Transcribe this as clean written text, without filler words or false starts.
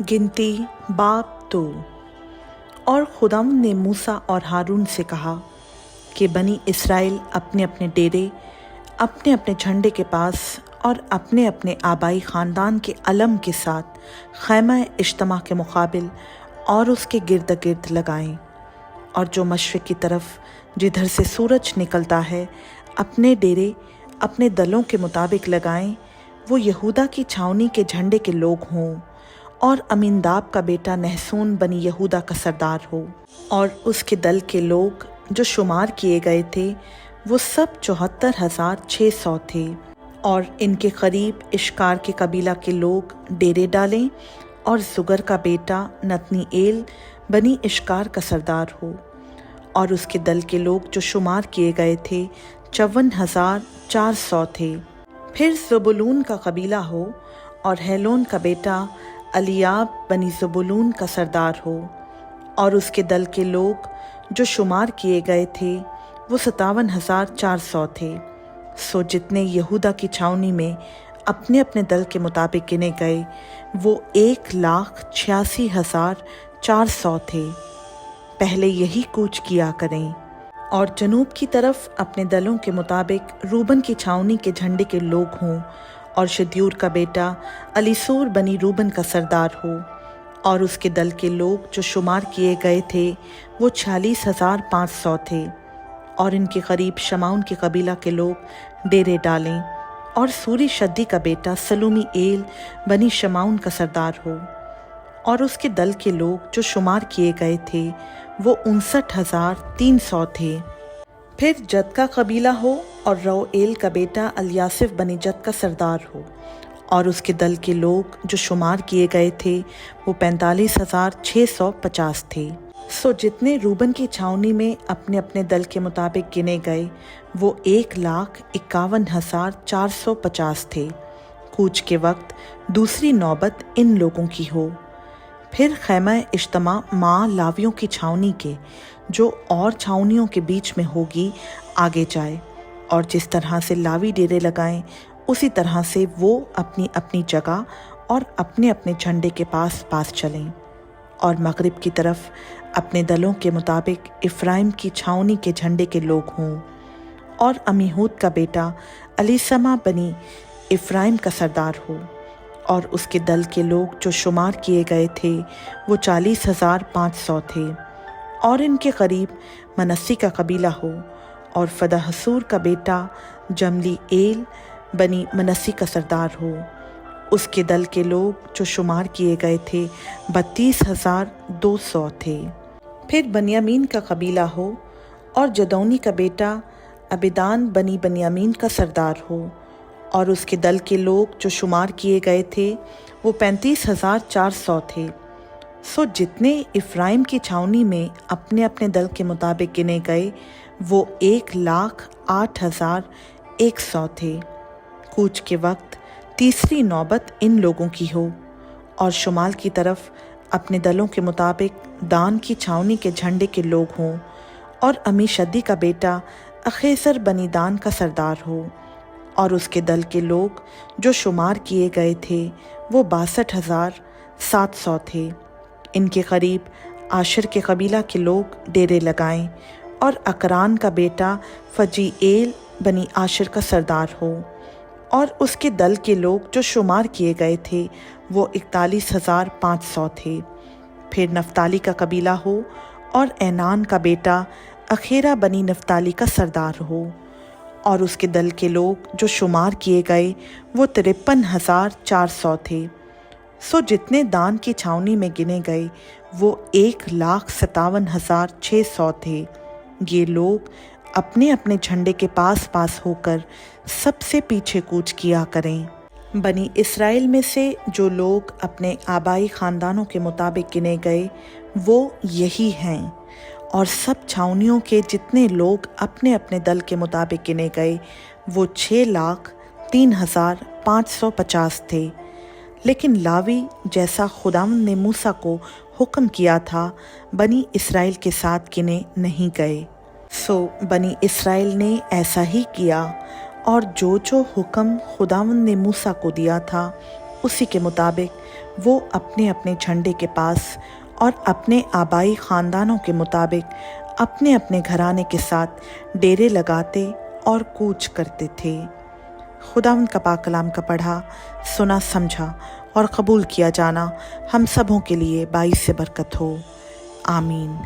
गिनती बाब 2। और खुदावंद ने मूसा और हारून से कहा कि बनी इसराइल अपने अपने डेरे, अपने अपने झंडे के पास और अपने अपने आबाई ख़ानदान के अलम के साथ खैमा इज्तिमा के मुकाबिल और उसके गिर्द गिर्द लगाएं, और जो मशरिक़ की तरफ जिधर से सूरज निकलता है अपने डेरे अपने दलों के मुताबिक लगाएं। वो यहूदा की छावनी के झंडे के लोग हों, और अमीनदाब का बेटा नहसून बनी यहूदा का सरदार हो। और उसके दल के लोग जो शुमार किए गए थे वो सब 74,600 थे। और इनके करीब इश्कार के कबीला के लोग डेरे डालें, और जुगर का बेटा नतनीएल बनी इश्कार का सरदार हो। और उसके दल के लोग जो शुमार किए गए थे 54,400 थे। फिर ज़बूलून का कबीला हो, और हेलोन का बेटा अलियाब बनी ज़बूलून का सरदार हो। और उसके दल के लोग जो शुमार किए गए थे वो 57,400 थे। सो जितने यहूदा की छावनी में अपने अपने दल के मुताबिक गिने गए वो 1,86,400 थे। पहले यही कूच किया करें। और जनूब की तरफ अपने दलों के मुताबिक रूबन की छावनी के झंडे के लोग हों, और शद्यूर का बेटा अलीसूर बनी रूबन का सरदार हो। और उसके दल के लोग जो शुमार किए गए थे वो 46,500 थे। और इनके करीब शमाउन के कबीला के लोग डेरे डालें, और सूरी शद्दी का बेटा सलूमी एल बनी शमाउन का सरदार हो। और उसके दल के लोग जो शुमार किए गए थे वो 59,300 थे। फिर जद का कबीला हो, और रौएल का बेटा अलियासिफ बनी जद का सरदार हो। और उसके दल के लोग जो शुमार किए गए थे वो 45,650 थे। सो जितने रूबन की छावनी में अपने अपने दल के मुताबिक गिने गए वो 1,51,450 थे। कूच के वक्त दूसरी नौबत इन लोगों की हो। फिर खैमा इज्तिमा माँ लावियों की छावनी के जो और छावनियों के बीच में होगी आगे जाए, और जिस तरह से लावी डेरे लगाएं उसी तरह से वो अपनी अपनी जगह और अपने अपने झंडे के पास पास चलें। और मगरिब की तरफ अपने दलों के मुताबिक इफ्राइम की छावनी के झंडे के लोग हों। और अमीहूद का बेटा अलीसमा बनी इफ्राइम का सरदार हो। और उसके दल के लोग जो शुमार किए गए थे वो 40,500 थे। और इनके करीब मनस्सी का कबीला हो, और फदहसूर का बेटा जमली एल बनी मनस्सी का सरदार हो। उसके दल के लोग जो शुमार किए गए थे 32,200 थे। फिर बनियामीन का कबीला हो, और जदौनी का बेटा अबिदान बनी बनियामीन का सरदार हो। और उसके दल के लोग जो शुमार किए गए थे वो 35,400 थे। सो जितने इफ्राइम की छावनी में अपने अपने दल के मुताबिक गिने गए वो 1,08,100 थे। कूच के वक्त तीसरी नौबत इन लोगों की हो। और शुमाल की तरफ अपने दलों के मुताबिक दान की छावनी के झंडे के लोग हों, और अमीशद्दी का बेटा अखेसर बनी दान का सरदार हो। और उसके दल के लोग जो शुमार किए गए थे वो 62,700 थे। इनके करीब आशिर के कबीला के लोग डेरे लगाएं, और अकरान का बेटा फजीएल बनी आशिर का सरदार हो। और उसके दल के लोग जो शुमार किए गए थे वो 41,500 थे। फिर नफ्ताली का कबीला हो, और ऐनान का बेटा अखेरा बनी नफ्ताली का सरदार हो। और उसके दल के लोग जो शुमार किए गए वो 53,400 थे। सो जितने दान की छावनी में गिने गए वो 1,57,600 थे। ये लोग अपने अपने झंडे के पास पास होकर सबसे पीछे कूच किया करें। बनी इसराइल में से जो लोग अपने आबाई ख़ानदानों के मुताबिक गिने गए वो यही हैं। और सब छावनियों के जितने लोग अपने अपने दल के मुताबिक गिने गए वो 6,03,550 थे। लेकिन लावी जैसा खुदावंद ने मूसा को हुक्म किया था बनी इसराइल के साथ गिने नहीं गए। सो बनी इसराइल ने ऐसा ही किया, और जो जो हुक्म खुदावंद ने मूसा को दिया था उसी के मुताबिक वो अपने अपने झंडे के पास और अपने आबाई ख़ानदानों के मुताबिक अपने अपने घराने के साथ डेरे लगाते और कूच करते थे। खुदावंद का पाक कलाम का पढ़ा, सुना, समझा और कबूल किया जाना हम सबों के लिए बाइस से बरकत हो। आमीन।